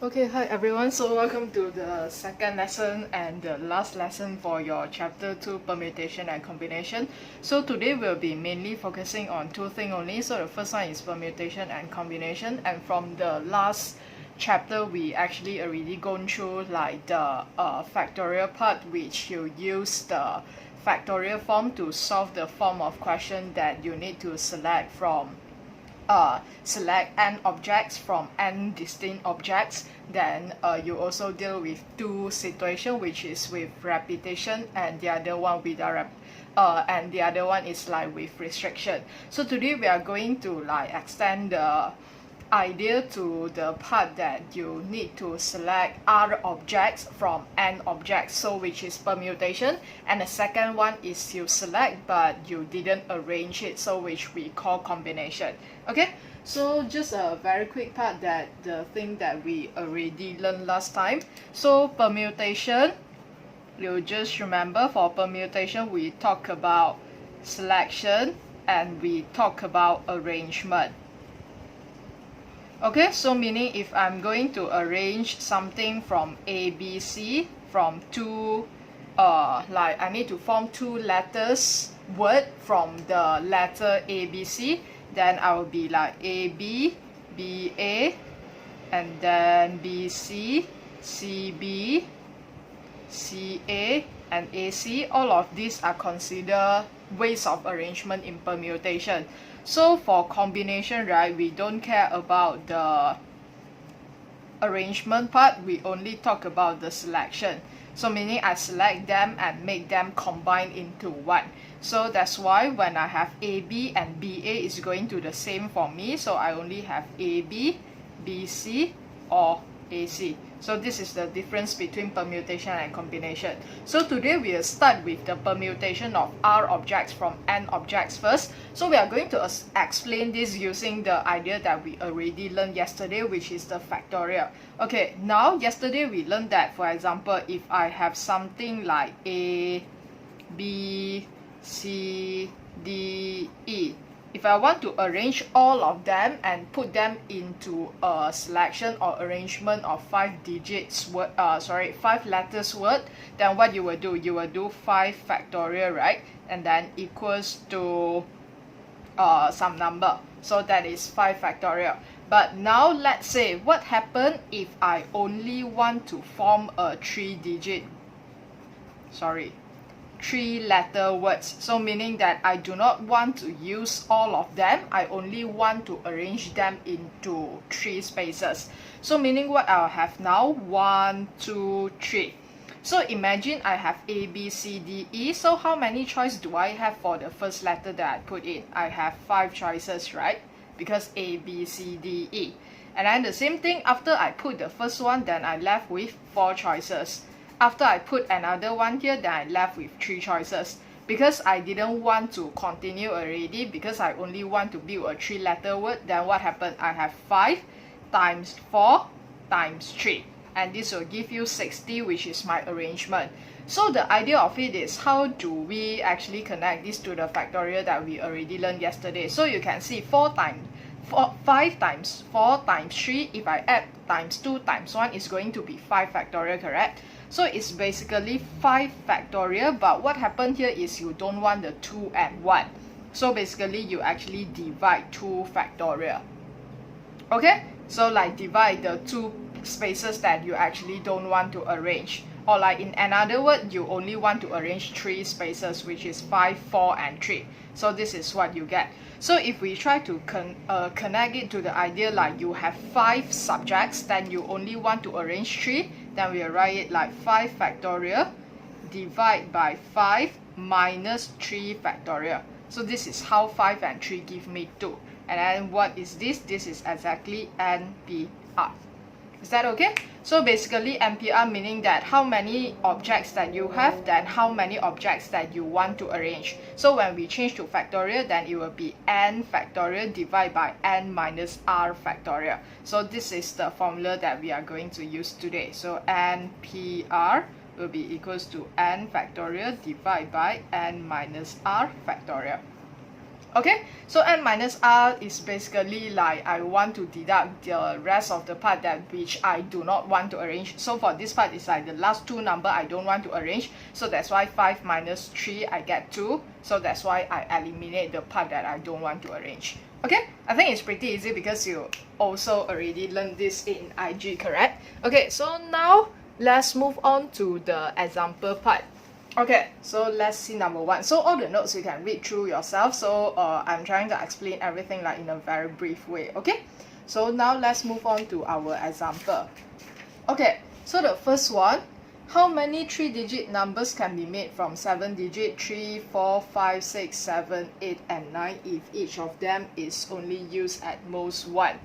Okay, hi everyone. So welcome to the second lesson and the last lesson for your chapter 2 permutation and combination. So today we'll be mainly focusing on two things only. So the first one is permutation and combination, and from the last chapter we actually already gone through like the factorial part, which you use the factorial form to solve the form of question that you need to select n objects from n distinct objects. Then you also deal with two situations, which is with repetition and the other one without and the other one is like with restriction. So today we are going to like extend the idea to the part that you need to select r objects from n objects, so which is permutation, and the second one is you select but you didn't arrange it, so which we call combination. Okay, so just a very quick part that the thing that we already learned last time. So permutation, you just remember for permutation we talk about selection and we talk about arrangement. Okay, so meaning if I'm going to arrange something from A, B, C from two, like I need to form two letters word from the letter A, B, C, then I will be like A, B, B, A, and then B, C, C, B, C, A, and A, C. All of these are considered ways of arrangement in permutation. So for combination, right, we don't care about the arrangement part, we only talk about the selection. So meaning I select them and make them combine into one. So that's why when I have AB and BA is going to the same for me, so I only have AB, BC, or AC. So this is the difference between permutation and combination. So today we will start with the permutation of R objects from N objects first. So we are going to explain this using the idea that we already learned yesterday, which is the factorial. Okay, now yesterday we learned that, for example, if I have something like A, B, C, D, E, if I want to arrange all of them and put them into a selection or arrangement of 5 letters word, then what you will do? You will do 5 factorial, right? And then equals to some number. So that is 5 factorial. But now let's say what happens if I only want to form a 3-letter words. So meaning that I do not want to use all of them, I only want to arrange them into 3 spaces. So meaning what I'll have now, 1, 2, 3. So imagine I have A, B, C, D, E. So how many choices do I have for the first letter that I put in? I have 5 choices, right? Because A, B, C, D, E. And then the same thing, after I put the first one, then I left with 4 choices. After I put another one here, then I left with 3 choices. Because I didn't want to continue already, because I only want to build a 3-letter word, then what happened? I have 5 times 4 times 3. And this will give you 60, which is my arrangement. So the idea of it is, how do we actually connect this to the factorial that we already learned yesterday? So you can see 5 times 4 times 3, if I add times 2 times 1, is going to be 5 factorial, correct? So it's basically 5 factorial, but what happened here is you don't want the 2 and 1. So basically you actually divide 2 factorial. Okay, so like divide the 2 spaces that you actually don't want to arrange. Or like in another word, you only want to arrange 3 spaces, which is 5, 4, and 3. So this is what you get. So if we try to connect it to the idea like you have 5 subjects, then you only want to arrange 3, then we'll write it like 5 factorial divide by 5 minus 3 factorial. So this is how 5 and 3 give me 2. And then what is this? This is exactly NPR. Is that okay? So basically NPR meaning that how many objects that you have, then how many objects that you want to arrange. So when we change to factorial, then it will be n factorial divided by n minus r factorial. So this is the formula that we are going to use today. So NPR will be equals to n factorial divided by n minus r factorial. Okay, so n minus r is basically like I want to deduct the rest of the part that which I do not want to arrange. So for this part, it's like the last two number I don't want to arrange. So that's why 5 minus 3, I get 2. So that's why I eliminate the part that I don't want to arrange. Okay, I think it's pretty easy because you also already learned this in IG, correct? Okay, so now let's move on to the example part. Okay, so let's see number 1. So all the notes you can read through yourself. So I'm trying to explain everything like in a very brief way. Okay, so now let's move on to our example. Okay, so the first one, how many 3-digit numbers can be made from 7-digit 3, 4, 5, 6, 7, 8, and 9 if each of them is only used at most 1?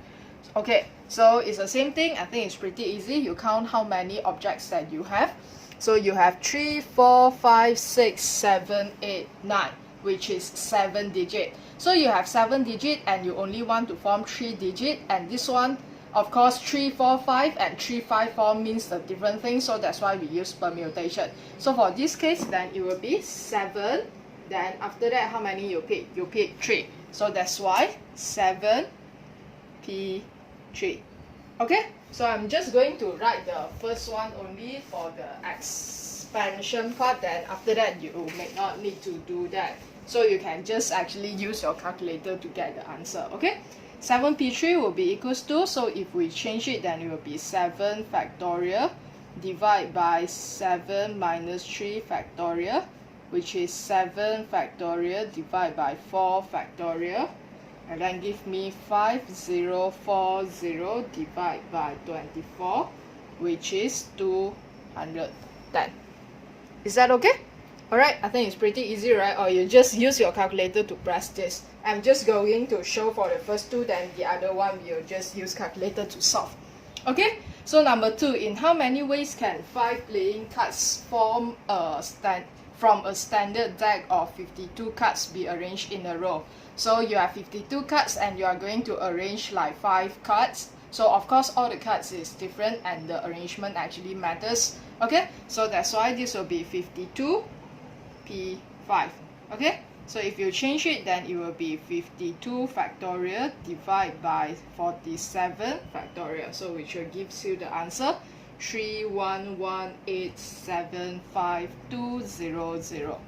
Okay, so it's the same thing. I think it's pretty easy. You count how many objects that you have. So you have 3, 4, 5, 6, 7, 8, 9, which is 7-digit. So you have 7-digit and you only want to form 3-digit, and this one, of course, 3, 4, 5 and 3, 5, 4 means the different thing, so that's why we use permutation. So for this case, then it will be 7. Then after that, how many you pick? You pick 3. So that's why 7 P3. Okay, so I'm just going to write the first one only for the expansion part. Then after that, you may not need to do that. So you can just actually use your calculator to get the answer. Okay, 7P3 will be equals to, so if we change it, then it will be 7 factorial divided by 7 minus 3 factorial, which is 7 factorial divided by 4 factorial. And then give me 5040 divided by 24, which is 210. Is that okay? Alright, I think it's pretty easy, right? Or you just use your calculator to press this. I'm just going to show for the first two, then the other one you'll just use calculator to solve. Okay, so number 2, in how many ways can 5 playing cards from a standard deck of 52 cards be arranged in a row? So you have 52 cards and you are going to arrange like 5 cards. So of course all the cards is different and the arrangement actually matters. Okay, so that's why this will be 52 P5. Okay, so if you change it, then it will be 52 factorial divided by 47 factorial. So which will gives you the answer 311875200.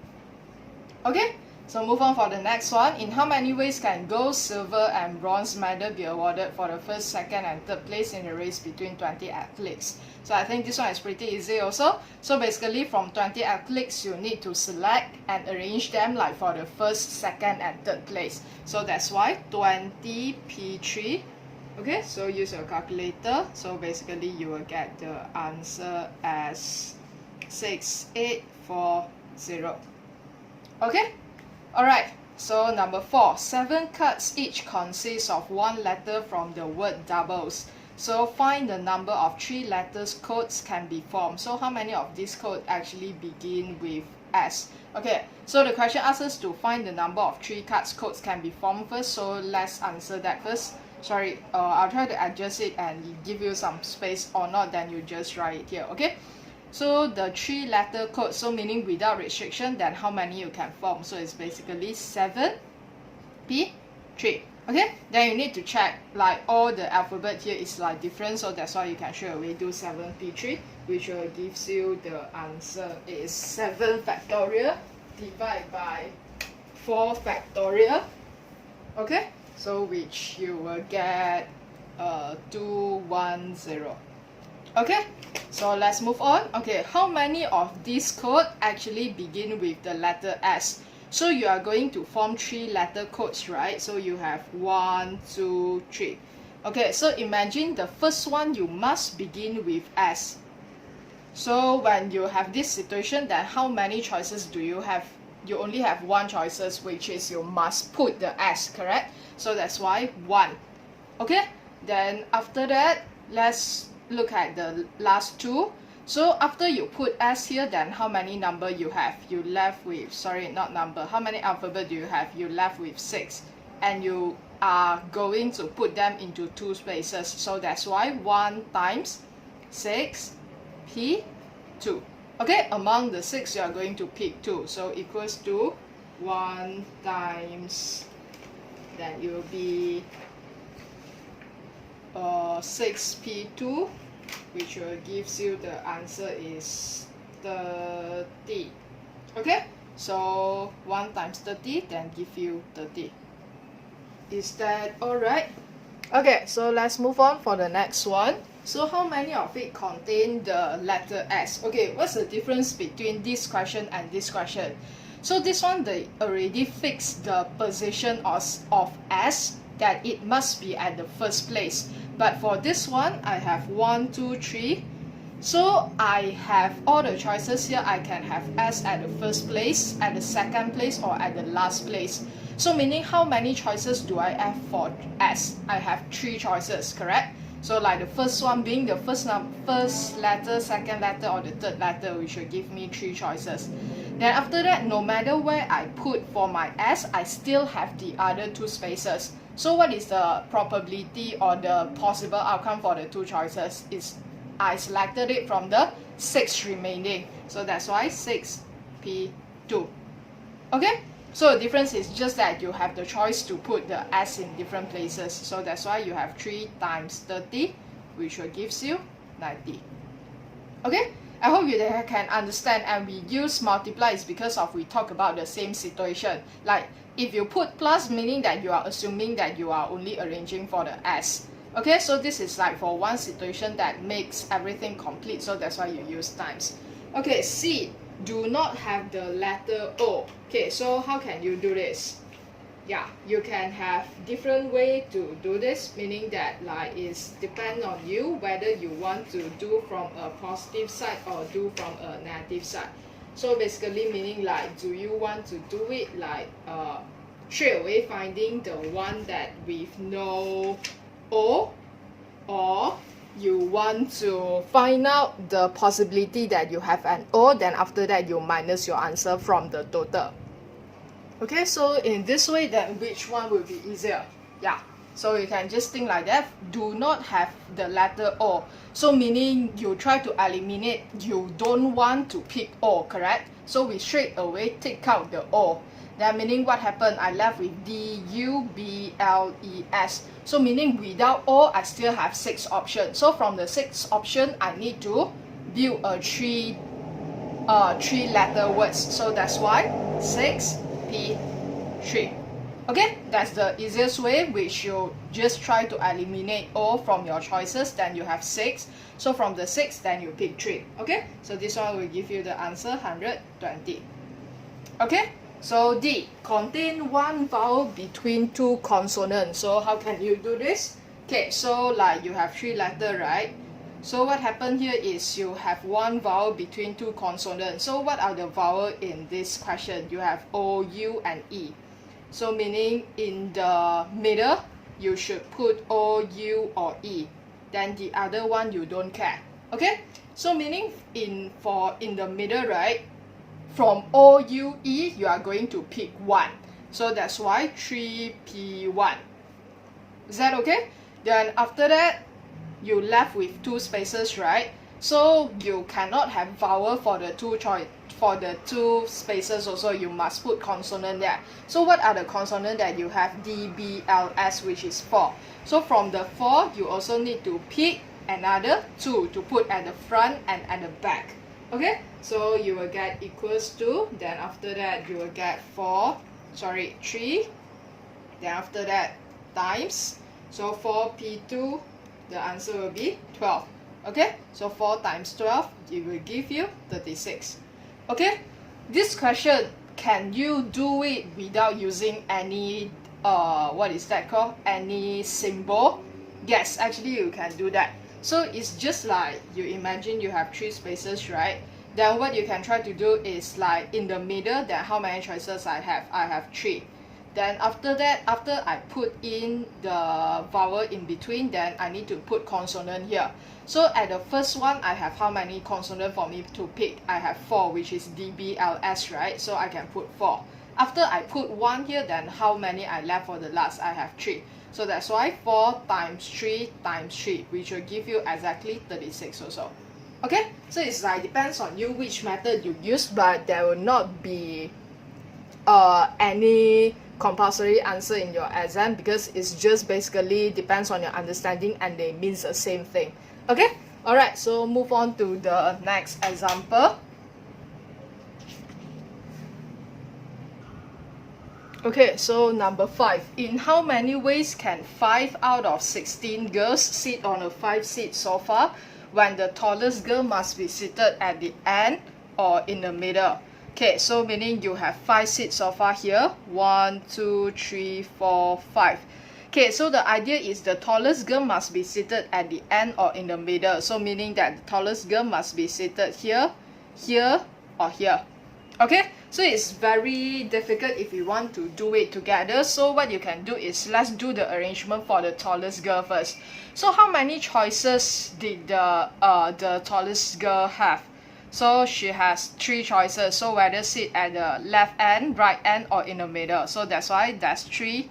Okay, so move on for the next one. In how many ways can gold, silver, and bronze medal be awarded for the first, second, and third place in a race between 20 athletes? So I think this one is pretty easy also. So basically from 20 athletes, you need to select and arrange them like for the first, second, and third place. So that's why 20 P3. Okay, so use your calculator. So basically you will get the answer as 6840. Okay, alright, so number 4, 7 cards each consist of 1 letter from the word doubles. So find the number of 3 letters codes can be formed. So how many of these codes actually begin with S? Okay, so the question asks us to find the number of 3 cards codes can be formed first. So let's answer that first. Sorry, I'll try to adjust it and give you some space, or not then you just write it here. Okay, so the 3 letter code, so meaning without restriction, then how many you can form? So it's basically 7 P3. Okay, then you need to check like all the alphabet here is like different, so that's why you can straight away do 7 P3, which will gives you the answer is 7 factorial divided by 4 factorial. Okay, so which you will get 210. Okay, so let's move on. Okay, how many of these codes actually begin with the letter S? So you are going to form 3 letter codes, right? So you have 1, 2, 3. Okay, so imagine the first one you must begin with S. So when you have this situation, then how many choices do you have? You only have 1 choices, which is you must put the S, correct? So that's why 1. Okay, then after that, let's look at the last 2. So after you put S here, then how many number you have? You left with, sorry, not number. How many alphabet do you have? You left with 6. And you are going to put them into 2 spaces. So that's why 1 times 6 P2. Okay, among the 6, you are going to pick 2. So equals to 1 times then it will be 6p2, which will gives you the answer is 30. Okay, so 1 times 30 then give you 30. Is that alright? Okay, so let's move on for the next one. So how many of it contain the letter S? Okay, what's the difference between this question and this question? So this one, they already fixed the position of S, that it must be at the first place. But for this one, I have 1, 2, 3. So I have all the choices here. I can have S at the first place, at the second place, or at the last place. So meaning how many choices do I have for S? I have 3 choices, correct? So like the first one being the first letter, second letter, or the third letter, which will give me 3 choices. Then after that, no matter where I put for my S, I still have the other 2 spaces. So what is the probability or the possible outcome for the 2 choices? Is I selected it from the 6 remaining. So that's why 6p2. Okay? So the difference is just that you have the choice to put the S in different places. So that's why you have 3 times 30, which will gives you 90. Okay? I hope you can understand, and we use multiply is because of we talk about the same situation. Like if you put plus, meaning that you are assuming that you are only arranging for the S. Okay, so this is like for one situation that makes everything complete, so that's why you use times. Okay, C, do not have the letter O. Okay, so how can you do this? Yeah, you can have different way to do this, meaning that like it's depend on you whether you want to do from a positive side or do from a negative side. So basically meaning like, do you want to do it like straight away finding the one that with no O, or you want to find out the possibility that you have an O, then after that you minus your answer from the total. Okay, so in this way, then which one will be easier? Yeah, so you can just think like that. Do not have the letter O. So meaning you try to eliminate, you don't want to pick O, correct? So we straight away take out the O. That meaning what happened? I left with D, U, B, L, E, S. So meaning without O, I still have 6 options. So from the 6 option, I need to build a 3 letter words. So that's why 6p3. Okay, that's the easiest way, which you just try to eliminate O from your choices, then you have 6. So from the 6, then you pick 3. Okay, so this one will give you the answer 120. Okay, so D, contain one vowel between 2 consonants. So how can you do this? Okay, so like you have 3 letters, right? So what happened here is you have one vowel between 2 consonants. So what are the vowel in this question? You have O, U, and E. So meaning in the middle, you should put O, U, or E. Then the other one you don't care. Okay? So meaning in the middle, right? From O, U, E, you are going to pick 1. So that's why 3p1. Is that okay? Then after that, you left with 2 spaces, right? So you cannot have vowel for the 2 spaces also. You must put consonant there. So what are the consonant that you have? D, B, L, S, which is 4. So from the 4, you also need to pick another 2 to put at the front and at the back. Okay, so you will get equals to, then after that you will get 3, then after that times, so 4p2, the answer will be 12. Okay, so 4 times 12, it will give you 36. Okay, this question, can you do it without using any what is that called, any symbol? Yes, actually you can do that. So it's just like you imagine you have 3 spaces, right? Then what you can try to do is like in the middle, then how many choices I have? I have 3. Then after that, after I put in the vowel in between, then I need to put consonant here. So at the first one, I have how many consonant for me to pick? I have 4, which is D, B, L, S, right? So I can put 4. After I put 1 here, then how many I left for the last? I have 3. So that's why 4 times 3 times 3, which will give you exactly 36 also. Okay, so it's like depends on you which method you use, but there will not be any compulsory answer in your exam, because it's just basically depends on your understanding and they means the same thing. Okay, all right, so move on to the next example. Okay, so number 5. In how many ways can 5 out of 16 girls sit on a 5-seat sofa when the tallest girl must be seated at the end or in the middle? Okay, so meaning you have 5-seat sofa here. 1, 2, 3, 4, 5. Okay, so the idea is the tallest girl must be seated at the end or in the middle. So meaning that the tallest girl must be seated here, here, or here. Okay, so it's very difficult if you want to do it together. So what you can do is, let's do the arrangement for the tallest girl first. So how many choices did the tallest girl have? So she has 3 choices. So whether sit at the left end, right end, or in the middle. So that's why there's 3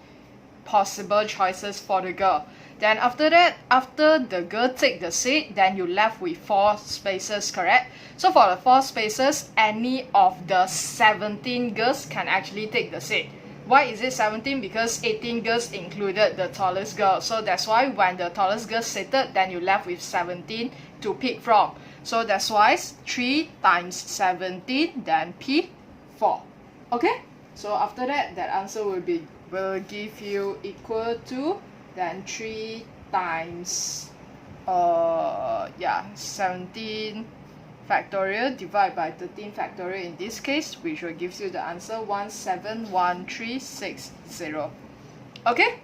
possible choices for the girl. Then after that, after the girl take the seat, then you left with 4 spaces, correct? So for the 4 spaces, any of the 17 girls can actually take the seat. Why is it 17? Because 18 girls included the tallest girl. So that's why when the tallest girl seated, then you left with 17 to pick from. So that's why 3 times 17, then P 4. Okay? So after that, that answer will give you equal to then 3 times 17 factorial divided by 13 factorial in this case, which will give you the answer 171360. Okay,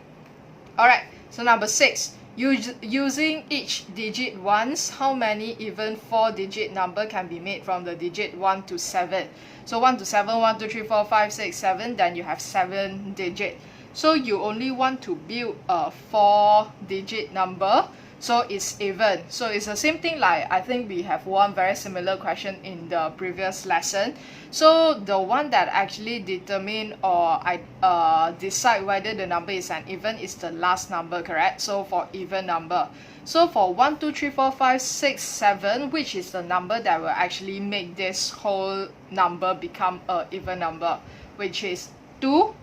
all right, so number 6, using each digit once, how many even 4-digit number can be made from the digit 1 to 7? So 1 to 7, 1, 2, 3, 4, 5, 6, 7, then you have 7 digit. So you only want to build a 4-digit number, so it's even. So it's the same thing, like I think we have one very similar question in the previous lesson. So the one that actually determine or decide whether the number is an even is the last number, correct? So for even number, so for 1, 2, 3, 4, 5, 6, 7, which is the number that will actually make this whole number become a even number, which is 2,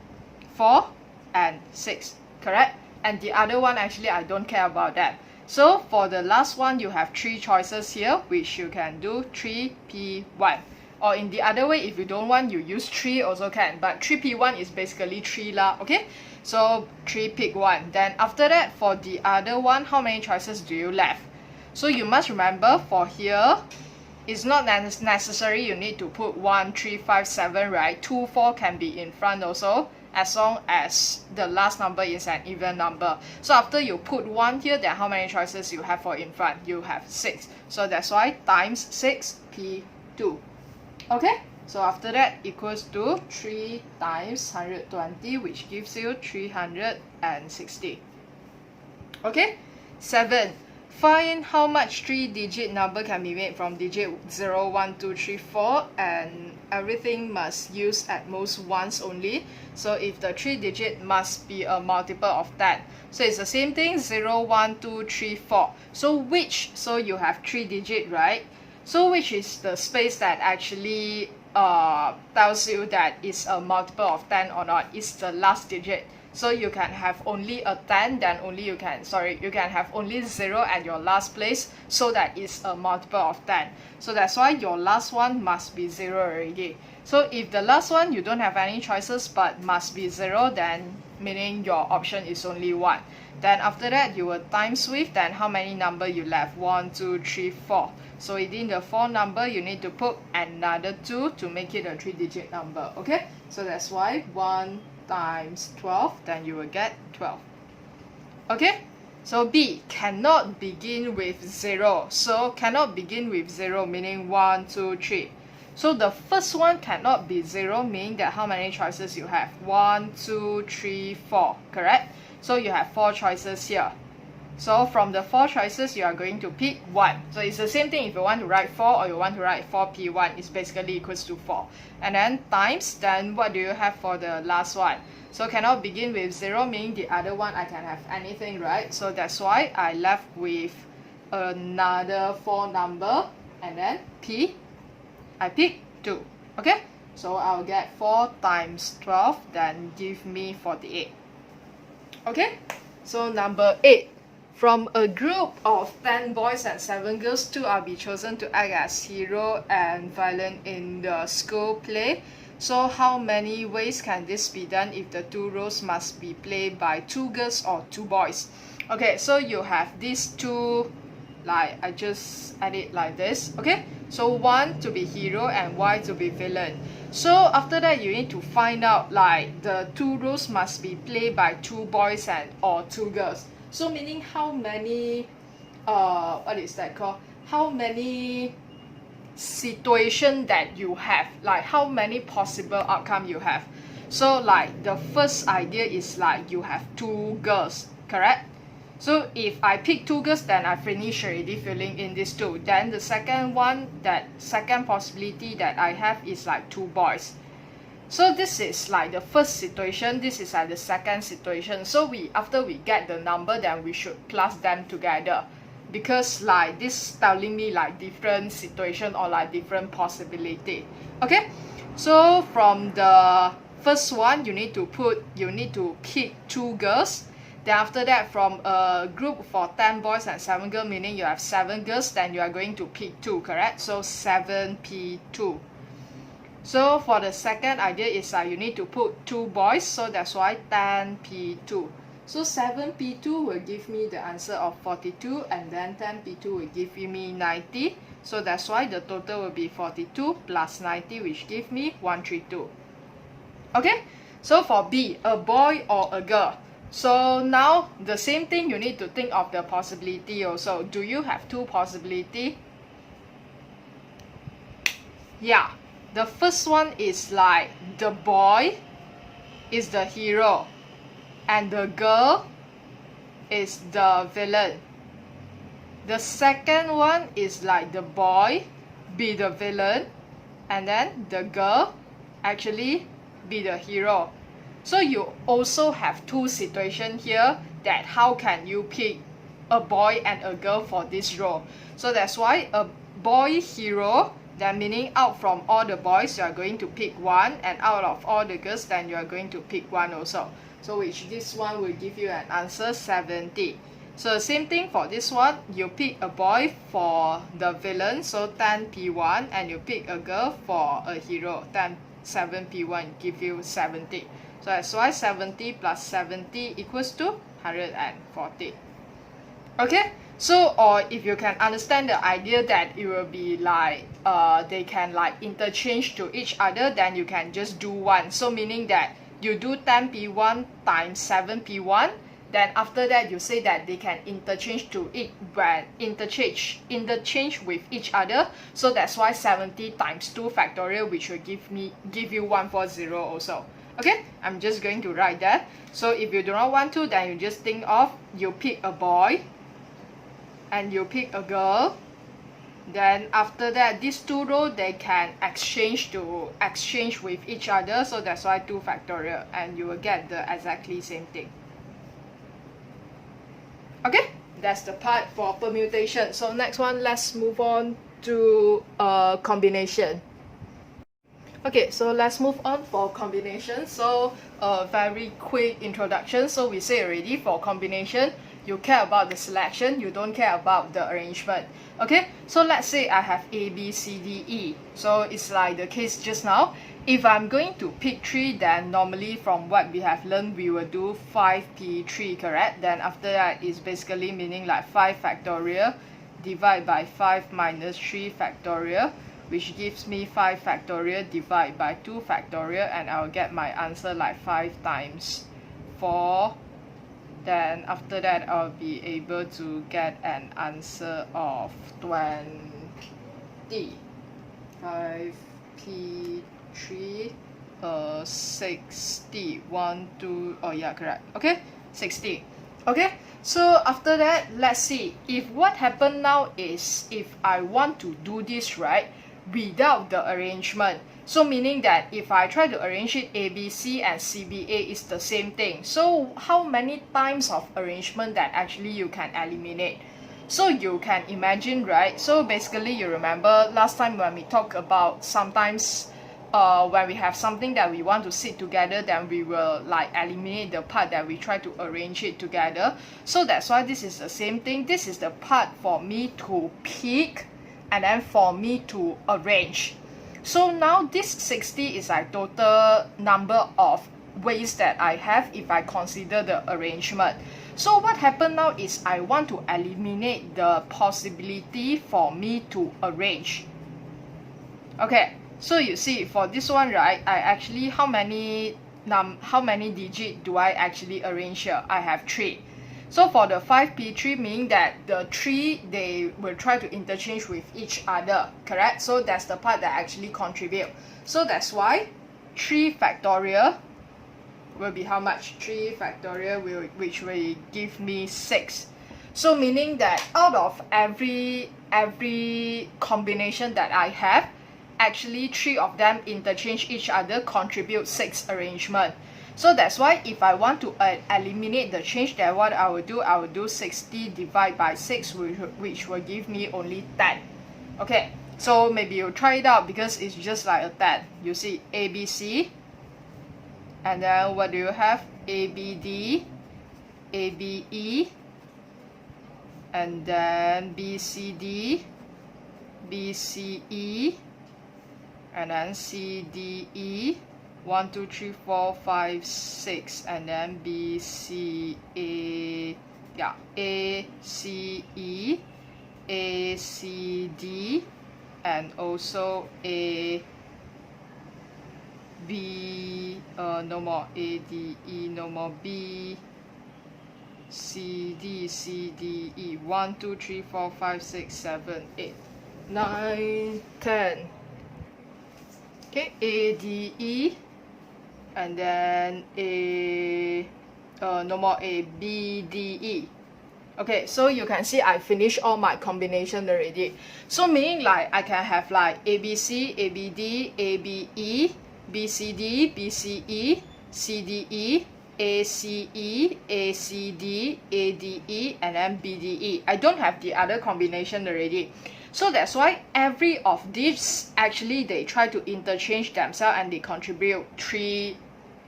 4, and 6, correct? And the other one, actually I don't care about that. So for the last one, you have 3 choices here, which you can do 3P1. Or in the other way, if you don't want, you use 3 also can, but 3P1 is basically 3 lah, okay? So 3 pick 1. Then after that, for the other one, how many choices do you left? So you must remember, for here, it's not necessary you need to put 1, 3, 5, 7, right? 2, 4 can be in front also, as long as the last number is an even number. So after you put 1 here, then how many choices you have for in front? You have 6. So that's why times 6 P2. Okay? So after that equals to 3 times 120, which gives you 360. Okay? 7. Find how much 3-digit number can be made from digit 0, 1, 2, 3, 4, and everything must use at most once only. So if the 3-digit must be a multiple of that. So it's the same thing, 0, 1, 2, 3, 4. So you have 3-digit, right? So which is the space that actually tells you that it's a multiple of 10 or not? It's the last digit. So you can have only a 10, then you can have only 0 at your last place, so that is a multiple of 10. So that's why your last one must be 0 already. So if the last one you don't have any choices but must be 0, then meaning your option is only 1. Then after that you will times with, then how many number you left? 1, 2, 3, 4. So within the 4 number you need to put another 2 to make it a 3-digit number. Okay, so that's why 1 times 12, then you will get 12. Okay, so B, cannot begin with 0. So cannot begin with 0 meaning 1, 2, 3. So the first one cannot be 0, meaning that how many choices you have? 1, 2, 3, 4, correct? So you have 4 choices here. So from the 4 choices, you are going to pick 1. So it's the same thing if you want to write 4 or you want to write 4P1. It's basically equals to 4. And then times, then what do you have for the last one? So cannot begin with 0, meaning the other one I can have anything, right? So that's why I left with another 4 number. And then P, I pick 2. Okay? So I'll get 4 times 12, then give me 48. Okay, so number 8. From a group of 10 boys and 7 girls, 2 are be chosen to act as hero and villain in the school play. So how many ways can this be done if the 2 roles must be played by 2 girls or 2 boys? Okay, so you have these 2, like I just add it like this. Okay, so 1 to be hero and Y to be villain. So after that, you need to find out like the 2 roles must be played by 2 boys and or 2 girls. So meaning how many what is that called, how many situation that you have, like how many possible outcome you have. So like the first idea is like you have 2 girls, correct? So if I pick 2 girls, then I finish already filling in these 2. Then the second one, that second possibility that I have is like 2 boys. So this is like the first situation, this is like the second situation. So after we get the number, then we should plus them together, because like this telling me like different situation or like different possibility. Okay, so from the first one, you need to pick 2 girls. Then after that, from a group for 10 boys and 7 girls, meaning you have 7 girls, then you are going to pick 2, correct? So 7p2. So for the second idea is you need to put 2 boys, so that's why 10p2. So 7p2 will give me the answer of 42, and then 10p2 will give me 90. So that's why the total will be 42 plus 90, which give me 132. Okay, so for B, a boy or a girl. So now the same thing, you need to think of the possibility also. Do you have 2 possibility? Yeah. The first one is like the boy is the hero and the girl is the villain. The second one is like the boy be the villain and then the girl actually be the hero. So you also have 2 situations here, that how can you pick a boy and a girl for this role. So that's why a boy hero, then meaning out from all the boys you are going to pick 1, and out of all the girls then you are going to pick 1 also. So which this one will give you an answer 70. So same thing for this one, you pick a boy for the villain, so 10p1, and you pick a girl for a hero, 7p1, give you 70. So that's why 70 plus 70 equals to 140. Okay, so or if you can understand the idea that it will be like they can like interchange to each other, then you can just do 1. So meaning that you do 10p1 times 7p1, then after that you say that they can interchange to it when interchange with each other. So that's why 70 times 2 factorial, which will give you 140 also. Okay, I'm just going to write that. So if you do not want to, then you just think of, you pick a boy and you pick a girl, then after that these 2 rows they can exchange with each other, so that's why 2 factorial, and you will get the exactly same thing. Okay, that's the part for permutation. So next one, let's move on to combination. Okay, so let's move on for combination. So a very quick introduction. So we say already, for combination you care about the selection, you don't care about the arrangement. Okay, so let's say I have A, B, C, D, E. So it's like the case just now. If I'm going to pick 3, then normally from what we have learned, we will do 5p3, correct? Then after that is basically meaning like 5 factorial divide by 5 minus 3 factorial, which gives me 5 factorial divide by 2 factorial, and I'll get my answer like 5 times 4. Then after that I'll be able to get an answer of 20. 5p3 60 1 2, oh yeah, correct. Okay, 60. Okay, so after that, let's see if what happened now is if I want to do this right without the arrangement. So meaning that if I try to arrange it ABC and CBA is the same thing. So how many times of arrangement that actually you can eliminate? So you can imagine, right? So basically you remember last time when we talked about sometimes when we have something that we want to sit together, then we will like eliminate the part that we try to arrange it together. So that's why this is the same thing. This is the part for me to pick and then for me to arrange. So now this 60 is like total number of ways that I have if I consider the arrangement. So what happened now is I want to eliminate the possibility for me to arrange. Okay, so you see for this one, right, I actually how many digit do I actually arrange here? I have 3. So for the 5p3, meaning that the 3 they will try to interchange with each other, correct? So that's the part that actually contribute. So that's why 3 factorial will be how much? 3 factorial which will give me 6. So meaning that out of every combination that I have, actually 3 of them interchange each other, contribute 6 arrangement. So that's why if I want to eliminate the change, then what I will do 60 divided by 6, which will give me only 10. Okay, so maybe you try it out because it's just like a 10. You see ABC, and then what do you have? ABD, ABE, and then BCD, BCE, and then CDE, 1 2 3 4 5 6, and then BCA, yeah, ACE, ACD, and also A B, no more ADE, no more B, CD, CDE, 1 2 3 4 5 6 7 8 9 10. Okay, ADE, and then no more ABDE. Okay, so you can see I finished all my combination already. So meaning like I can have like ABC, ABD, ABE, BCD, BCE, CDE, ACE, ACD, ADE, and then BDE. I don't have the other combination already. So that's why every of these actually they try to interchange themselves and they contribute 3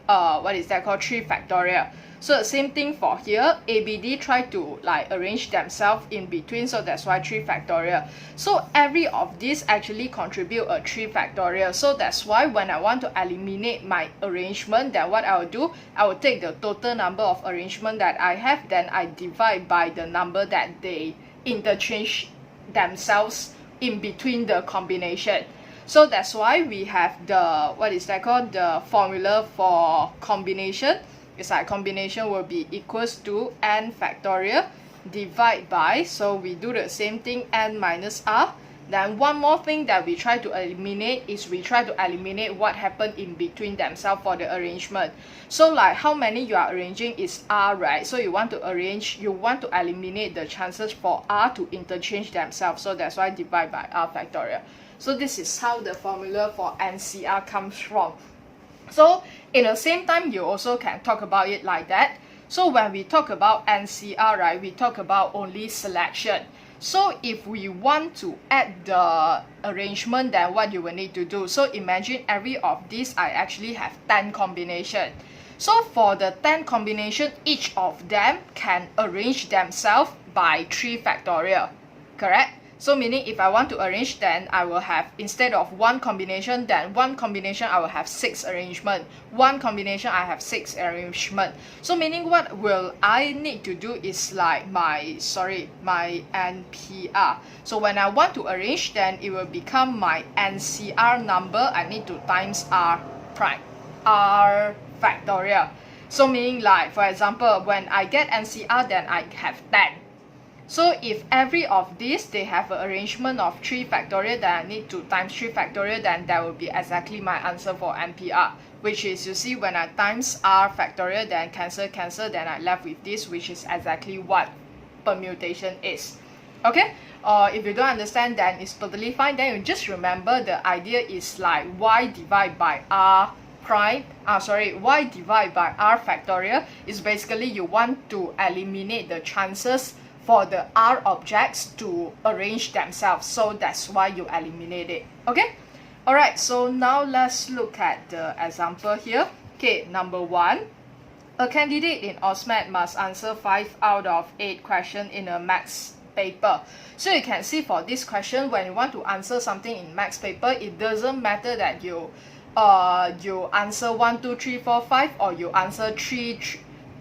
what is that called, 3 factorial. So the same thing for here, ABD try to like arrange themselves in between, so that's why 3 factorial. So every of these actually contribute a 3 factorial. So that's why when I want to eliminate my arrangement, then what I will do, I will take the total number of arrangement that I have, then I divide by the number that they interchange themselves in between the combination. So that's why we have the, what is that called, the formula for combination. It's like combination will be equals to n factorial divide by, so we do the same thing, n minus r. Then one more thing that we try to eliminate is we try to eliminate what happened in between themselves for the arrangement. So like how many you are arranging is r, right? So you want to eliminate the chances for r to interchange themselves. So that's why divide by r factorial. So this is how the formula for NCR comes from. So in the same time, you also can talk about it like that. So when we talk about NCR, right, we talk about only selection. So if we want to add the arrangement, then what you will need to do. So imagine every of these, I actually have 10 combination. So for the 10 combination, each of them can arrange themselves by 3 factorial, correct? So meaning if I want to arrange, then I will have, instead of 1 combination, then 1 combination I will have 6 arrangement. 1 combination I have 6 arrangement. So meaning what will I need to do is like my NPR. So when I want to arrange, then it will become my NCR number. I need to times R prime, R factorial. So meaning like, for example, when I get NCR, then I have 10. So if every of these, they have an arrangement of 3 factorial, then I need to times 3 factorial, then that will be exactly my answer for NPR. Which is, you see, when I times R factorial, then cancel, then I left with this, which is exactly what permutation is. Okay? If you don't understand, then it's totally fine. Then you just remember the idea is like y divided by R prime, y divided by R factorial is basically you want to eliminate the chances for the R objects to arrange themselves. So that's why you eliminate it. Okay? Alright, so now let's look at the example here. Okay, number 1. A candidate in OSMED must answer 5 out of 8 questions in a maths paper. So you can see for this question, when you want to answer something in maths paper, it doesn't matter that you answer 1, 2, 3, 4, 5 or you answer 2,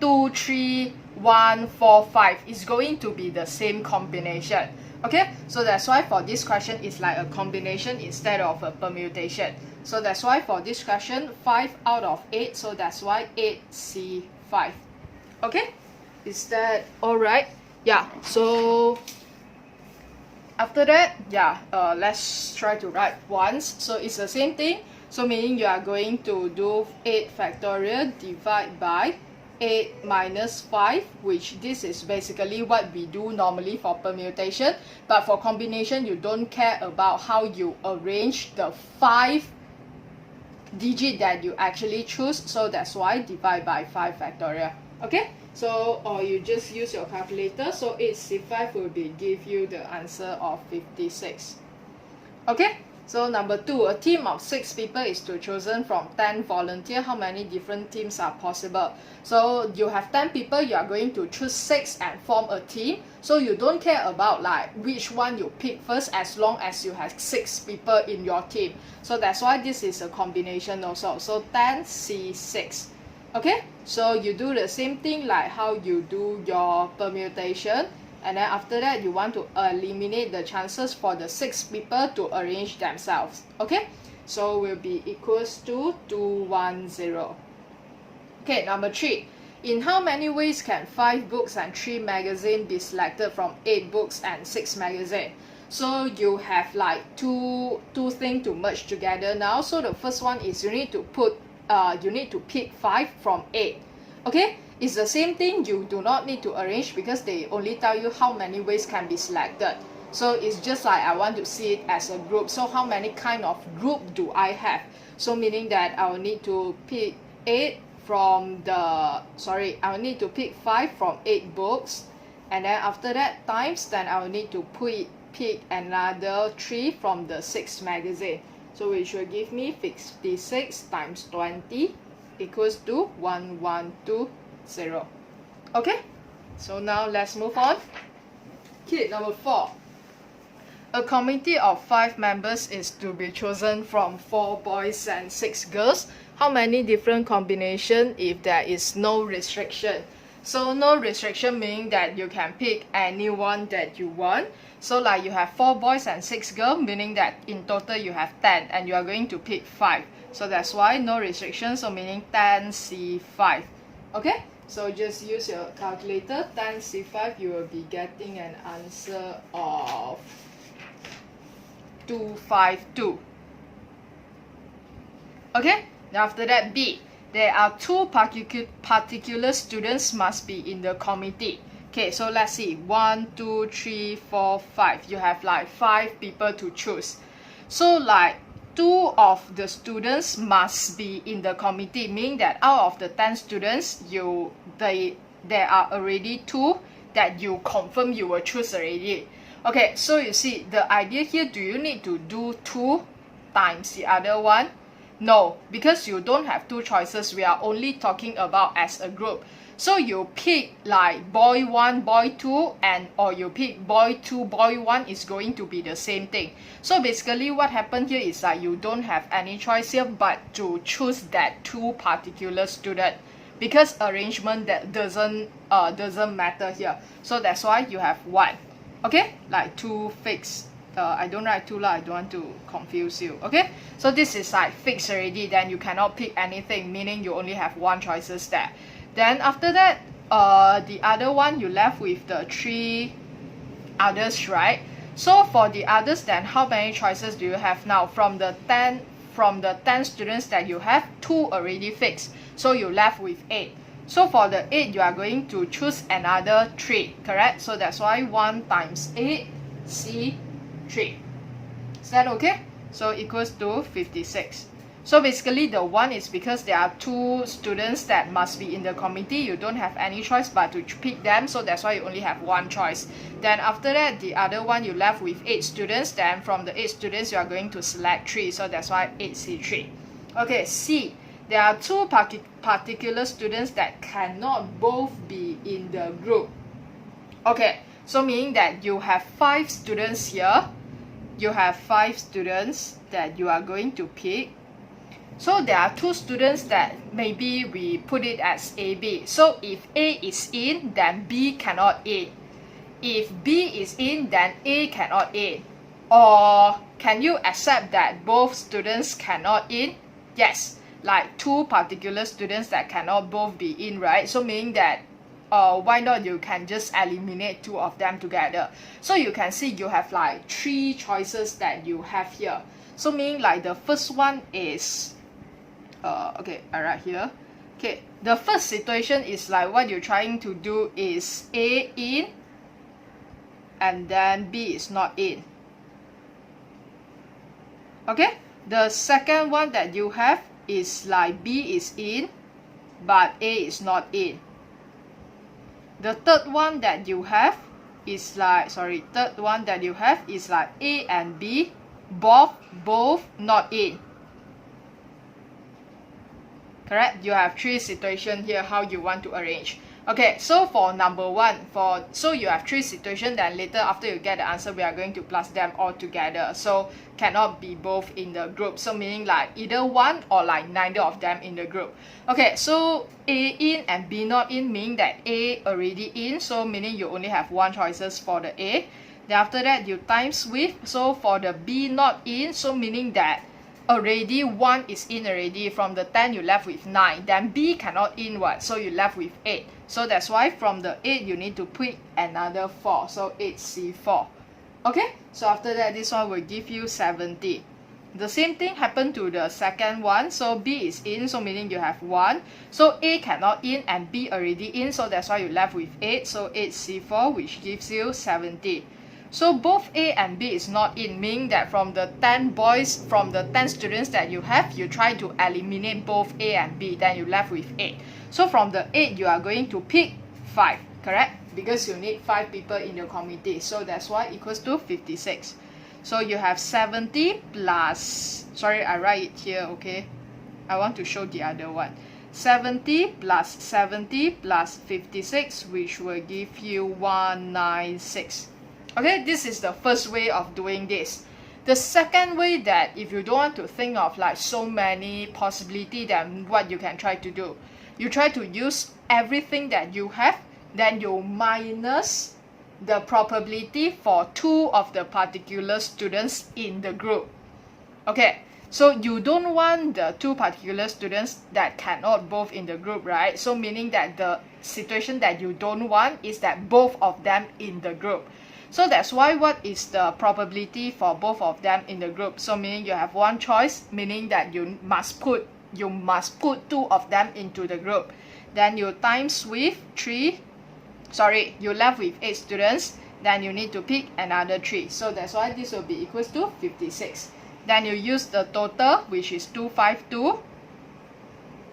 3, 1, 4, 5. It's going to be the same combination. Okay, so that's why for this question it's like a combination instead of a permutation. So that's why for this question 5 out of 8, so that's why 8C5. Okay, is that alright? Yeah, so after that, yeah, let's try to write once. So it's the same thing. So meaning you are going to do 8 factorial divide by 8 minus 5, which this is basically what we do normally for permutation. But for combination, you don't care about how you arrange the 5 digit that you actually choose. So that's why divide by 5 factorial. Okay, so or you just use your calculator. So 8C5 will be give you the answer of 56. Okay, so number 2, a team of 6 people is to chosen from 10 volunteers. How many different teams are possible? So you have 10 people, you are going to choose 6 and form a team. So you don't care about like which one you pick first, as long as you have 6 people in your team. So that's why this is a combination also. So 10C6. Okay, so you do the same thing like how you do your permutation. And then after that, you want to eliminate the chances for the 6 people to arrange themselves. Okay, so will be equals to 210. Okay, number 3. In how many ways can 5 books and 3 magazines be selected from 8 books and 6 magazines? So you have like two things to merge together now. So the first one is you need to pick 5 from 8. Okay, it's the same thing. You do not need to arrange because they only tell you how many ways can be selected. So it's just like I want to see it as a group. So how many kind of group do I have? So meaning that I will need to pick 8 from the, I will need to pick 5 from 8 books. And then after that times, then I will need to pick another 3 from the 6 magazine. So which will give me 56 times 20 equals to 1120. Okay, so now let's move on. Okay, number 4. A committee of 5 members is to be chosen from 4 boys and 6 girls. How many different combinations if there is no restriction? So no restriction meaning that you can pick anyone that you want. So like you have 4 boys and 6 girls, meaning that in total you have 10 and you are going to pick 5. So that's why no restriction, so meaning 10C5. Okay, so just use your calculator. 10C5, you will be getting an answer of 252. Okay, now after that, B. There are 2 particular students must be in the committee. Okay, so let's see. 1, 2, 3, 4, 5. You have like 5 people to choose. So like 2 of the students must be in the committee, meaning that out of the 10 students, there are already 2 that you confirm you will choose already. Okay, so you see the idea here, do you need to do 2 times the other one? No, because you don't have 2 choices. We are only talking about as a group. So you pick like boy 1, boy 2, and or you pick boy 2, boy 1 is going to be the same thing. So basically what happened here is that you don't have any choice here but to choose that 2 particular student, because arrangement that doesn't matter here. So that's why you have 1. Okay, like 2 fixed. I don't write 2 lah, I don't want to confuse you. Okay, so this is like fixed already, then you cannot pick anything, meaning you only have 1 choices there. Then after that, the other one, you left with the 3 others, right? So for the others, then how many choices do you have now? From the 10 students that you have, 2 already fixed, so you left with 8. So for the 8, you are going to choose another 3, correct? So that's why 1 times 8, C3. Is that okay? So equals to 56. So basically the 1 is because there are 2 students that must be in the committee. You don't have any choice but to pick them, so that's why you only have 1 choice. Then after that, the other one you left with 8 students. Then from the 8 students, you are going to select 3, so that's why 8C3. Okay, C. There are 2 particular students that cannot both be in the group. Okay, so meaning that you have 5 students here. You have 5 students that you are going to pick. So there are 2 students that maybe we put it as AB. So if A is in, then B cannot in. If B is in, then A cannot in. Or can you accept that both students cannot in? Yes, like 2 particular students that cannot both be in, right? So meaning that why not you can just eliminate 2 of them together. So you can see you have like 3 choices that you have here. So meaning like the first one is okay, I write here. Okay, the first situation is like what you're trying to do is A in and then B is not in. Okay, the second one that you have is like B is in but A is not in. The third one that you have is like, third one that you have is like A and B both not in. Correct? You have 3 situations here how you want to arrange. Okay, so for number 1, so you have 3 situations, then later after you get the answer, we are going to plus them all together. So cannot be both in the group. So meaning like either 1 or like neither of them in the group. Okay, so A in and B not in meaning that A already in. So meaning you only have 1 choices for the A. Then after that you times with, so for the B not in, so meaning that already 1 is in already. From the 10 you left with 9, then B cannot in what, so you left with 8. So that's why from the 8 you need to pick another 4, so 8C4. Okay, so after that this one will give you 70. The same thing happened to the second one. So B is in, so meaning you have 1. So A cannot in and B already in, so that's why you left with 8. So 8C4, which gives you 70. So both A and B is not in, meaning that from the 10 boys, from the 10 students that you have, you try to eliminate both A and B, then you left with 8. So from the 8, you are going to pick 5, correct? Because you need 5 people in the committee. So that's why equals to 56. So you have 70 plus, I write it here, okay? I want to show the other one. 70 plus 70 plus 56, which will give you 196. Okay, this is the first way of doing this. The second way, that if you don't want to think of like so many possibilities, then what you can try to do, you try to use everything that you have, then you minus the probability for 2 of the particular students in the group. Okay, so you don't want the 2 particular students that cannot both in the group, right? So meaning that the situation that you don't want is that both of them in the group. So that's why what is the probability for both of them in the group? So meaning you have 1 choice, meaning that you must put 2 of them into the group. Then you times with 3, you left with 8 students, then you need to pick another 3. So that's why this will be equals to 56. Then you use the total, which is 252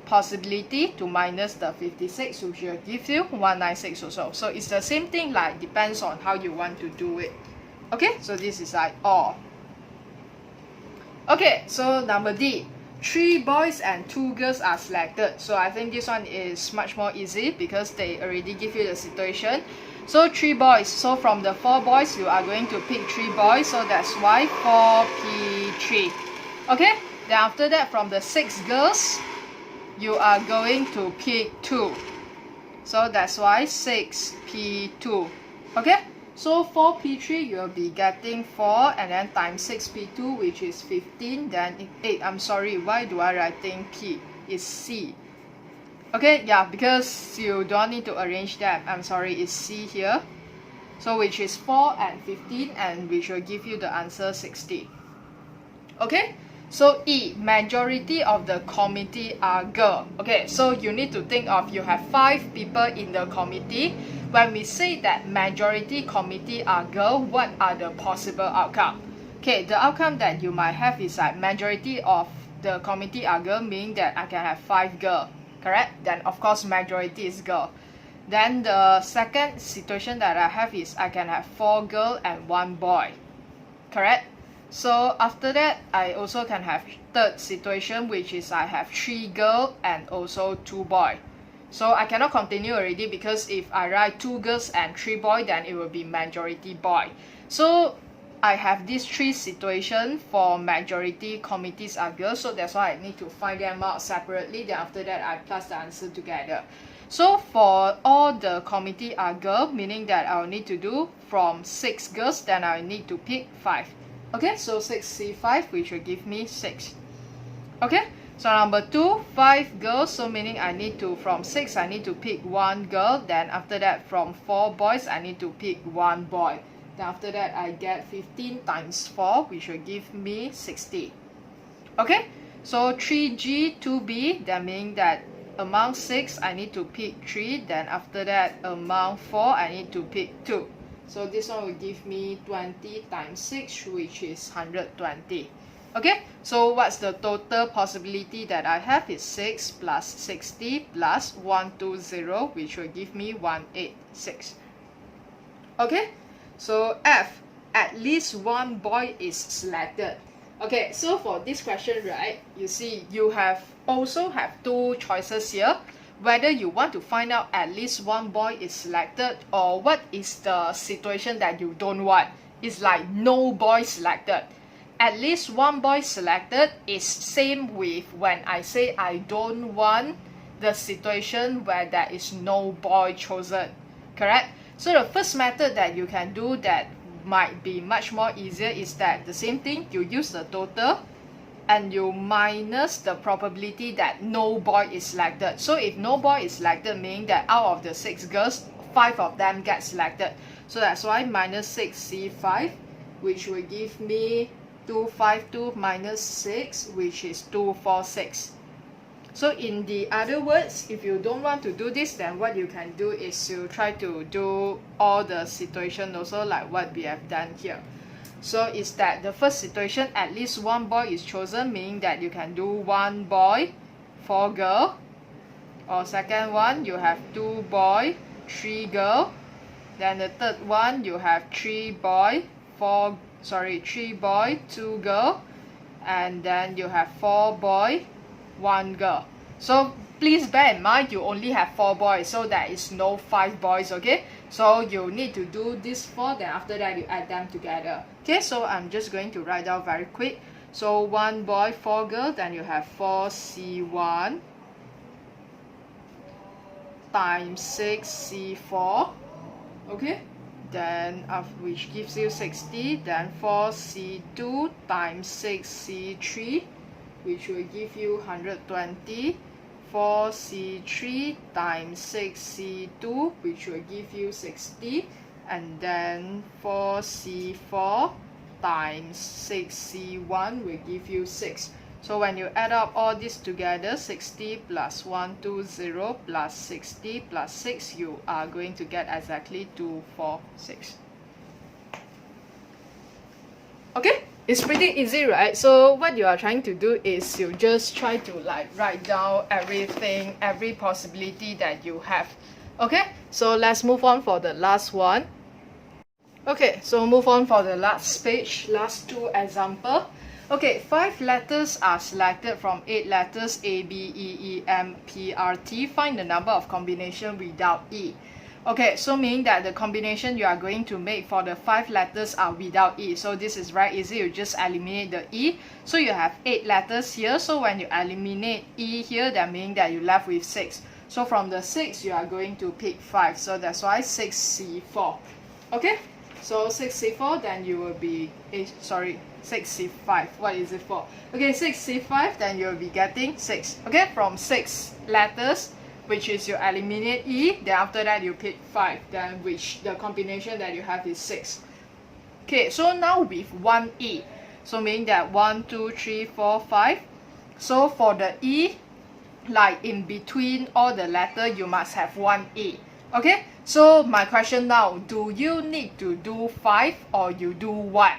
possibility to minus the 56, which will give you 196 also. So it's the same thing, like depends on how you want to do it. Okay, so this is like all. Okay, so number D, 3 boys and 2 girls are selected. So I think this one is much more easy because they already give you the situation. So 3 boys, so from the 4 boys you are going to pick 3 boys, so that's why 4P3. Okay, then after that from the 6 girls you are going to pick 2, so that's why 6P2. Okay, so 4P3 you will be getting 4 and then times 6P2, which is 15, then 8. I'm sorry, why do I writing P? It's C. Okay, yeah, because you don't need to arrange that. I'm sorry, it's C here. So which is 4 and 15, and which will give you the answer 60. Okay, so E, majority of the committee are girl. Okay, so you need to think of, you have 5 people in the committee. When we say that majority committee are girl, what are the possible outcome? Okay, the outcome that you might have is like majority of the committee are girl, meaning that I can have 5 girl, correct? Then of course majority is girl. Then the second situation that I have is I can have 4 girl and 1 boy, correct? So after that, I also can have third situation, which is I have 3 girl and also 2 boy. So I cannot continue already, because if I write 2 girls and 3 boy, then it will be majority boy. So I have these 3 situations for majority committees are girls, so that's why I need to find them out separately. Then after that, I plus the answer together. So for all the committee are girl, meaning that I will need to do from 6 girls, then I will need to pick 5. Okay, so 6C5, which will give me 6. Okay, so number 2, 5 girls, so meaning I need to, from 6, I need to pick 1 girl. Then after that, from 4 boys, I need to pick 1 boy. Then after that, I get 15 times 4, which will give me 60. Okay, so 3G, 2B, that means that among 6, I need to pick 3. Then after that, among 4, I need to pick 2. So this one will give me 20 times 6, which is 120. Okay, so what's the total possibility that I have is 6 plus 60 plus 120, which will give me 186. Okay, so F, at least 1 boy is selected. Okay, so for this question, right, you see you also have 2 choices here, whether you want to find out at least 1 boy is selected, or what is the situation that you don't want. It's like no boy selected. At least 1 boy selected is same with when I say I don't want the situation where there is no boy chosen, correct? So the first method that you can do that might be much more easier is that the same thing, you use the total and you minus the probability that no boy is selected. So if no boy is selected, meaning that out of the 6 girls, 5 of them get selected. So that's why minus 6C5, which will give me 252 minus 6, which is 246. So in the other words, if you don't want to do this, then what you can do is you try to do all the situation also like what we have done here. So is that the first situation, at least 1 boy is chosen, meaning that you can do 1 boy, 4 girl. Or second one, you have 2 boy, 3 girl. Then the third one, you have 3 boy, 3 boy, 2 girl. And then you have 4 boy, 1 girl. So please bear in mind you only have 4 boys, so there is no 5 boys, okay? So you need to do this 4, then after that you add them together. Okay, so I'm just going to write down very quick. So 1 boy, 4 girl, then you have 4C1 times 6C4, okay? Then which gives you 60, then 4C2 times 6C3, which will give you 120, 4C3 times 6C2, which will give you 60, and then 4C4 times 6C1 will give you 6. So when you add up all this together, 60 plus 120 plus 60 plus 6, you are going to get exactly 246. Okay, it's pretty easy, right? So what you are trying to do is you just try to like write down everything, every possibility that you have. Okay, so let's move on for the last one. Okay, so move on for the last page, last 2 example. Okay, 5 letters are selected from 8 letters A, B, E, E, M, P, R, T. Find the number of combination without E. Okay, so meaning that the combination you are going to make for the 5 letters are without E. So this is very easy, you just eliminate the E. So you have 8 letters here, so when you eliminate E here, that means that you left with 6. So from the 6, you are going to pick 5. So that's why 6C4. Okay, so 6C4, then you will be, 6C5. What is it for? Okay, 6C5, then you'll be getting 6. Okay, from 6 letters, which is you eliminate E, then after that you pick 5, then which the combination that you have is 6. Okay, so now with 1 E, so meaning that 1, 2, 3, 4, 5. So for the E, like in between all the letter, you must have 1 E. Okay, so my question now, do you need to do 5 or you do 1?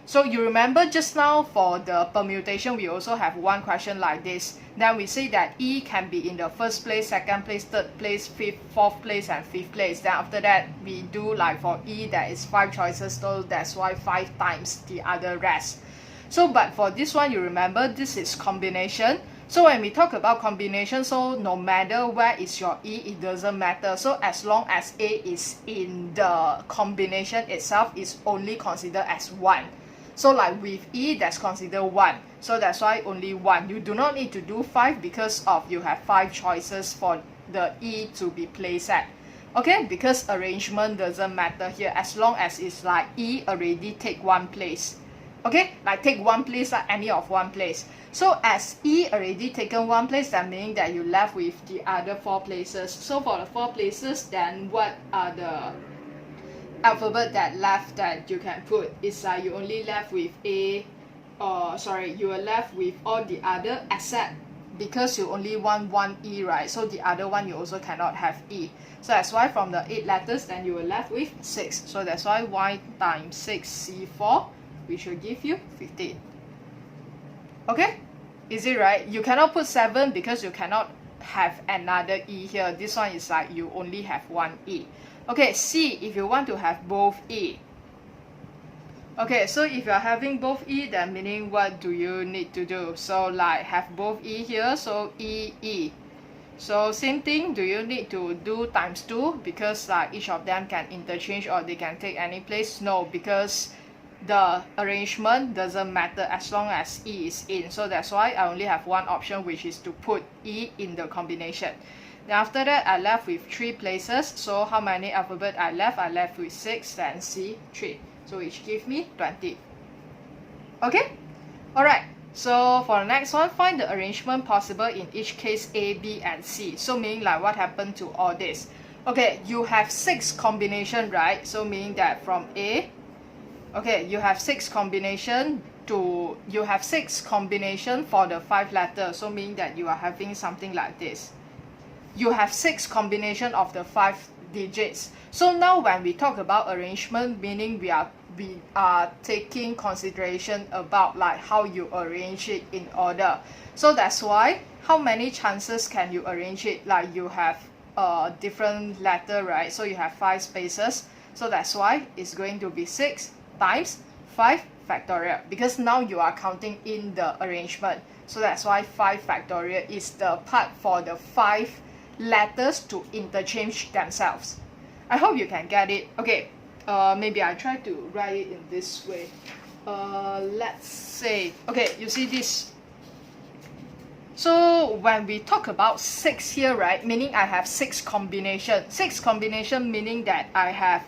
So you remember just now for the permutation, we also have one question like this. Then we say that E can be in the first place, second place, third place, fifth, fourth place, and fifth place. Then after that, we do like for E, there is 5 choices, so that's why 5 times the other rest. So but for this one, you remember this is combination. So when we talk about combination, so no matter where is your E, it doesn't matter. So as long as A is in the combination itself, it's only considered as 1. So like with E, that's considered 1. So that's why only 1. You do not need to do 5 because of you have 5 choices for the E to be placed at. Okay, because arrangement doesn't matter here as long as it's like E already take 1 place. Okay, like take 1 place, like any of 1 place. So as E already taken 1 place, that meaning that you left with the other 4 places. So for the 4 places, then what are the alphabet that left that you can put? It's like you only left with A, you are left with all the other except because you only want 1 E, right? So the other one you also cannot have E. So that's why from the 8 letters, then you are left with 6. So that's why Y times 6C4, which will give you 15. Okay, easy, right? You cannot put 7 because you cannot have another E here. This one is like you only have 1 E. Okay, C, if you want to have both E. Okay, so if you're having both E, then meaning what do you need to do? So like have both E here, so E, E. So same thing, do you need to do times 2? Because like each of them can interchange or they can take any place? No, because the arrangement doesn't matter as long as E is in. So that's why I only have one option, which is to put E in the combination. Then after that, I left with 3 places. So how many alphabet I left? I left with 6, then C, 3. So which gives me 20. Okay? Alright. So for the next one, find the arrangement possible in each case A, B, and C. So meaning like what happened to all this? Okay, you have 6 combination, right? So meaning that from A, okay, you have 6 combination for the 5 letters. So meaning that you are having something like this. You have 6 combination of the 5 digits. So now when we talk about arrangement, meaning we are taking consideration about like how you arrange it in order. So that's why how many chances can you arrange it? Like you have a different letter, right? So you have 5 spaces. So that's why it's going to be 6 times 5 factorial, because now you are counting in the arrangement. So that's why 5 factorial is the part for the 5 letters to interchange themselves. I hope you can get it. Okay, maybe I try to write it in this way. Let's say, okay, you see this. So when we talk about 6 here, right, meaning I have 6 combination. 6 combination meaning that I have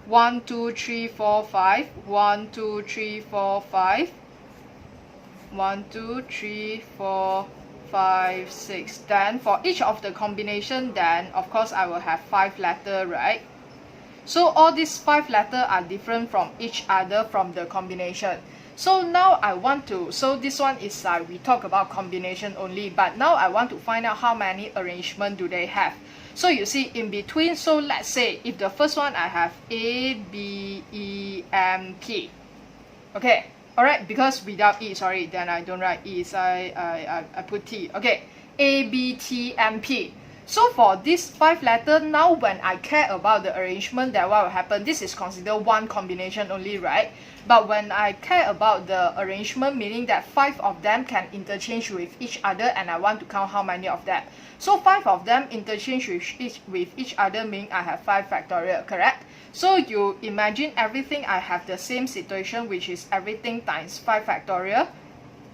1, 2, 3, 4, 5, 1, 2, 3, 4, 5, 1, 2, 3, 4, 5, 6. Then for each of the combination, then of course I will have 5 letter, right? So all these 5 letter are different from each other from the combination. So now I want to, so this one is like we talk about combination only, but now I want to find out how many arrangement do they have. So you see in between, so let's say if the first one I have A, B, E, M, P. Okay, alright, because without E, sorry, then I don't write E, so I put T. Okay, A, B, T, M, P. So for this 5 letter, now when I care about the arrangement, then what will happen? This is considered one combination only, right? But when I care about the arrangement, meaning that 5 of them can interchange with each other, and I want to count how many of them. So 5 of them interchange with each other, meaning I have 5 factorial, correct? So you imagine everything I have the same situation, which is everything times 5 factorial.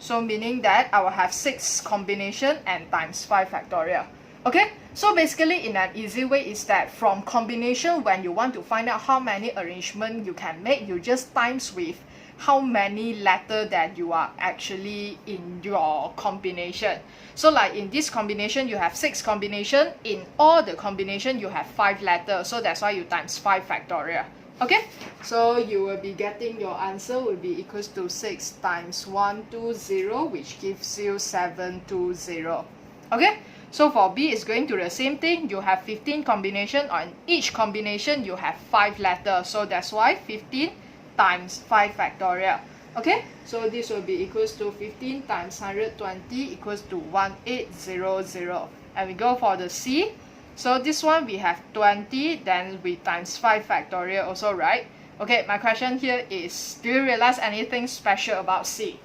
So meaning that I will have 6 combination and times 5 factorial. Okay, so basically in an easy way is that from combination, when you want to find out how many arrangement you can make, you just times with how many letter that you are actually in your combination. So like in this combination, you have 6 combination. In all the combination, you have 5 letters. So that's why you times 5 factorial. Okay, so you will be getting your answer will be equals to 6 times 120, which gives you 720. Okay, so for B is going to the same thing. You have 15 combination. On each combination, you have 5 letters. So that's why 15 times 5 factorial. Okay, so this will be equals to 15 times 120 equals to 1800. And we go for the C. So this one we have 20, then we times 5 factorial also, right? Okay, my question here is, do you realize anything special about C?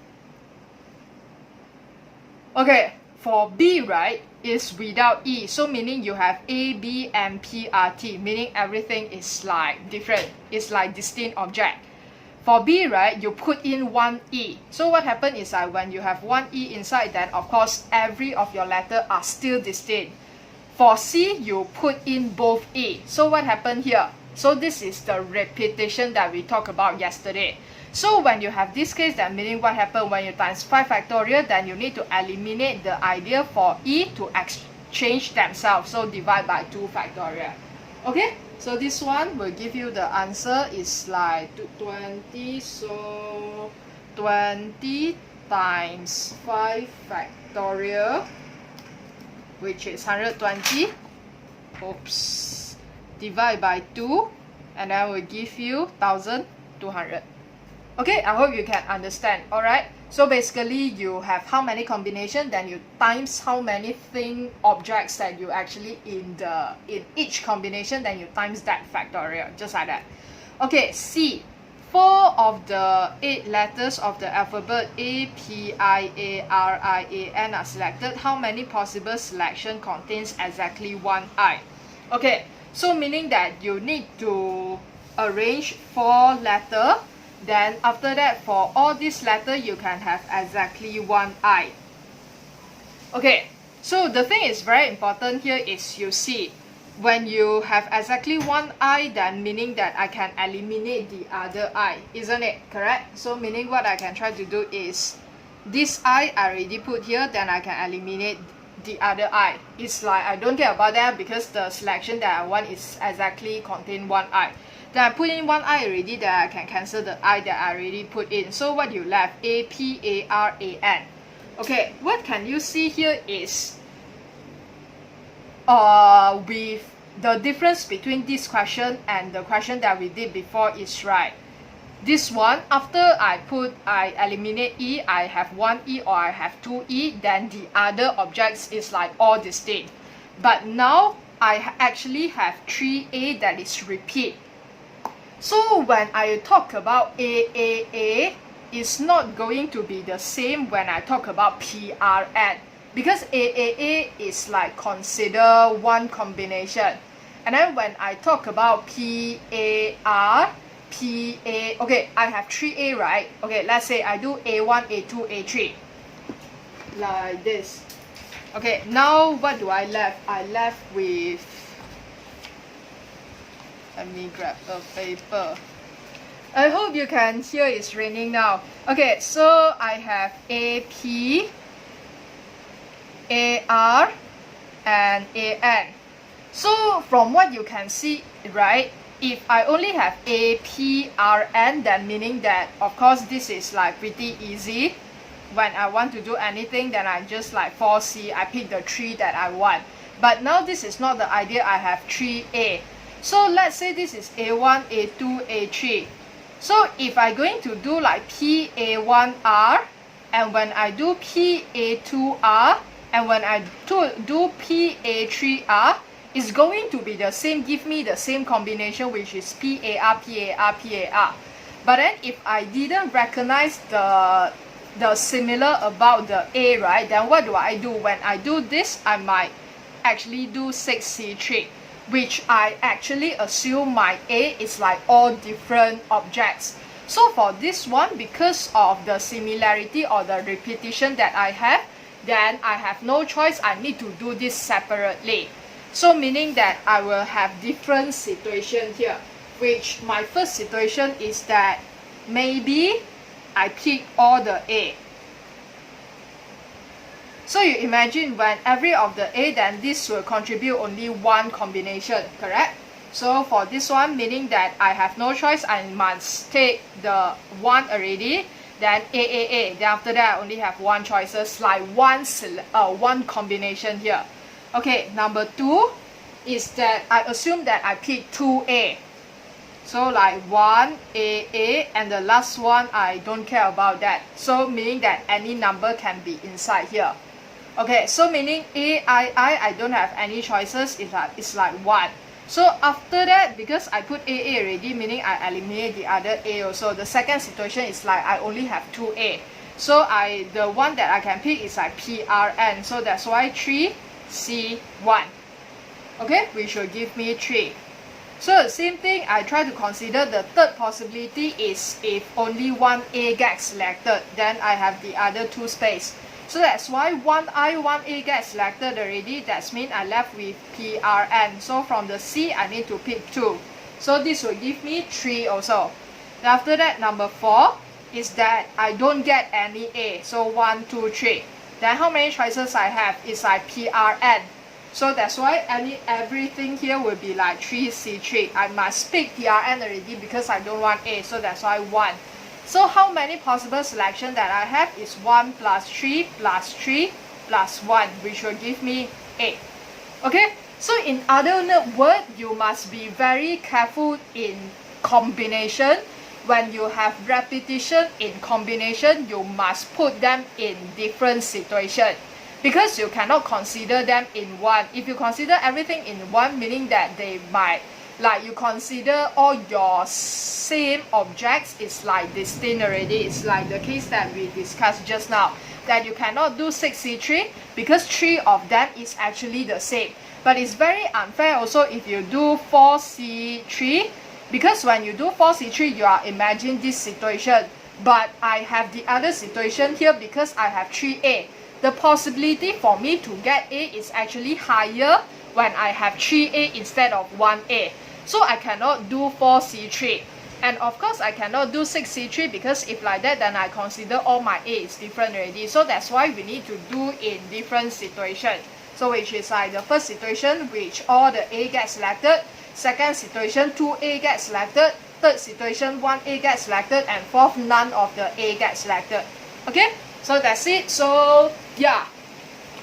Okay, for B, right, is without E. So meaning you have A, B, and P, R, T, meaning everything is like different. It's like distinct object. For B, right, you put in one E. So what happens is that when you have one E inside, then of course every of your letter are still distinct. For C, you put in both E. So what happened here? So this is the repetition that we talked about yesterday. So when you have this case, then meaning what happened when you times 5 factorial, then you need to eliminate the idea for E to exchange themselves. So divide by 2 factorial. Okay, so this one will give you the answer is like 20. So 20 times 5 factorial, which is 120. Oops. Divide by 2, and then will give you 1200. Okay, I hope you can understand. Alright, so basically you have how many combination, then you times how many objects that you actually in each combination, then you times that factorial, just like that. Okay, C. 4 of the 8 letters of the alphabet A, P, I, A, R, I, A, N are selected. How many possible selection contains exactly one I? Okay, so meaning that you need to arrange 4 letters. Then after that, for all these letters, you can have exactly one I. Okay, so the thing is very important here is you see, when you have exactly one I, then meaning that I can eliminate the other I, isn't it? Correct? So meaning what I can try to do is, this I already put here, then I can eliminate the other I. It's like I don't care about that because the selection that I want is exactly contain one I. Then I put in one I already, then I can cancel the I that I already put in. So what you left? A, P, A, R, A, N. Okay, what can you see here is with the difference between this question and the question that we did before is right. This one, after I eliminate E, I have one E or I have two E, then the other objects is like all distinct. But now I actually have 3A that is repeat. So when I talk about AAA, it's not going to be the same when I talk about PRN, because AAA is like consider one combination. And then when I talk about PAR, PA, okay, I have 3A, right? Okay, let's say I do A1, A2, A3, like this. Okay, now what do I left? I left with, let me grab a paper. I hope you can hear it's raining now. Okay, so I have AP, AR, and AN. So from what you can see, right, if I only have APRN, then meaning that of course this is like pretty easy. When I want to do anything, then I just like 4C, I pick the 3 that I want. But now this is not the idea, I have 3A. So let's say this is A1, A2, A3. So if I'm going to do like PA1R, and when I do PA2R, and when I do PA3R, it's going to be the same, give me the same combination, which is PAR, PAR, PAR. But then if I didn't recognize the similar about the A, right, then what do I do? When I do this, I might actually do 6C3, which I actually assume my A is like all different objects. So for this one, because of the similarity or the repetition that I have, then I have no choice, I need to do this separately. So meaning that I will have different situation here, which my first situation is that maybe I pick all the A. So you imagine when every of the A, then this will contribute only one combination, correct? So for this one, meaning that I have no choice, I must take the one already, then AAA, then after that I only have one choices, like one combination here. Okay, number 2 is that I assume that I pick 2A. So like 1, A, and the last one, I don't care about that. So meaning that any number can be inside here. Okay, so meaning I don't have any choices, it's like 1. So after that, because I put AA already, meaning I eliminate the other A also. The second situation is like I only have 2A. So the one that I can pick is like PRN. So that's why 3C1. Okay, which will give me 3. So the same thing, I try to consider the third possibility is if only one A gets selected, then I have the other 2 space. So that's why 1I, 1A gets selected already. That means I left with PRN. So from the C, I need to pick 2. So this will give me 3 also. Then after that, number 4 is that I don't get any A. So 1, 2, 3. Then how many choices I have? It's like PRN. So that's why everything here will be like 3C3. I must pick PRN already because I don't want A. So that's why 1. So how many possible selection that I have is 1 plus 3 plus 3 plus 1, which will give me 8. Okay, so in other words, you must be very careful in combination. When you have repetition in combination, you must put them in different situations. Because you cannot consider them in one. If you consider everything in one, meaning that they might, like you consider all your same objects, it's like distinct already. It's like the case that we discussed just now, that you cannot do 6C3 because 3 of them is actually the same. But it's very unfair also if you do 4C3, because when you do 4C3, you are imagining this situation. But I have the other situation here because I have 3A. The possibility for me to get A is actually higher when I have 3A instead of 1A. So I cannot do 4C3. And of course, I cannot do 6C3 because if like that, then I consider all my A is different already. So that's why we need to do in different situations. So which is like the first situation, which all the A gets selected. Second situation, 2A gets selected. Third situation, 1A gets selected. And fourth, none of the A gets selected. Okay? So that's it. So yeah,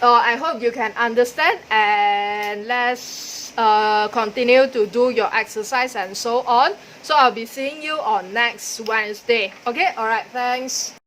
I hope you can understand, and let's continue to do your exercise and so on. So I'll be seeing you on next Wednesday. Okay, alright, thanks.